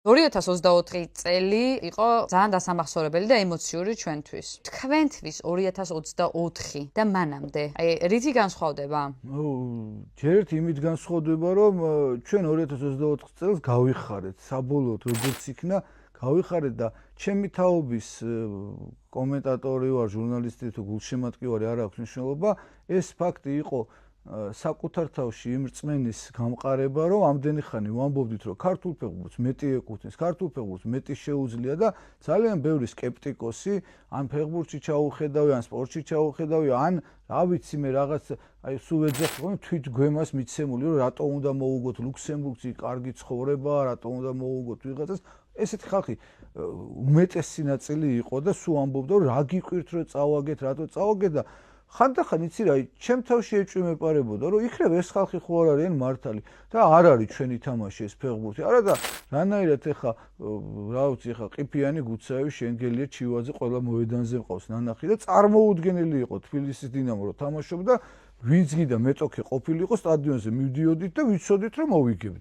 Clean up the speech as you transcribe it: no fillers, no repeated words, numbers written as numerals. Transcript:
2024 წელი იყო ძალიან დასამახსოვრებელი და ემოციური ჩვენთვის. თქვენთვის 2024 და მანამდე, რითი განსხვავდება? ჯერ იმით განსხვავდება, რომ ჩვენ 2024 წელს გავიხარეთ, საბოლოოდ როგორც იქნა, გავიხარეთ და ჩემი თაობის კომენტატორი ვარ, ჟურნალისტი თუ გულშემატკივარი არ აქვს მნიშვნელობა, ეს ფაქტი იყო საკუთარ თავში იმ რწმენის გამყარება, რომ ამდენი ხანი ვამბობდით, რომ ქართულ ფეხბურთს მეტი ეკუთვნის, ქართულ ფეხბურთს მეტი შეუძლია და ძალიან ბევრი სკეპტიკოსი ან ფეხბურთში ჩაუხედავი, ან სპორტში ჩაუხედავი, ან რა ვიცი მე რაღაც აი სულ ეძახიან თვით გვემას მიცემული, რომ რატო უნდა მოუგოთ ლუქსემბურგში კარგი ცხოვრება, რატო უნდა მოუგოთ ვიღაცას. ესეთი ხალხი უმეტესი ნაწილი იყო და სულ ამბობდა, რომ რა გიყვირთ, რომ წავაგეთ, რატო წავაგეთ და ხანდახან იცი რა, ჩემ თავში ეჭვმეპარებოდა, რომ იქნებ ეს ხალხი ხო არ არიან მართალი და არ არის ჩვენი თამაში ეს ფეხბურთი. არა და რანაირად ეხა რა ვიცი ეხა ყიფიანი გუცაევი, შენგელია, ჩივაძე ყველა მოედანზე მყავს ნანახი და წარმოუდგენელი იყო თბილისის დინამო რომ თამაშობდა, ვინც გინდა მეტოქე ყოფილიყო სტადიონზე მივდიოდით და ვიცოდით რომ მოვიგებთ.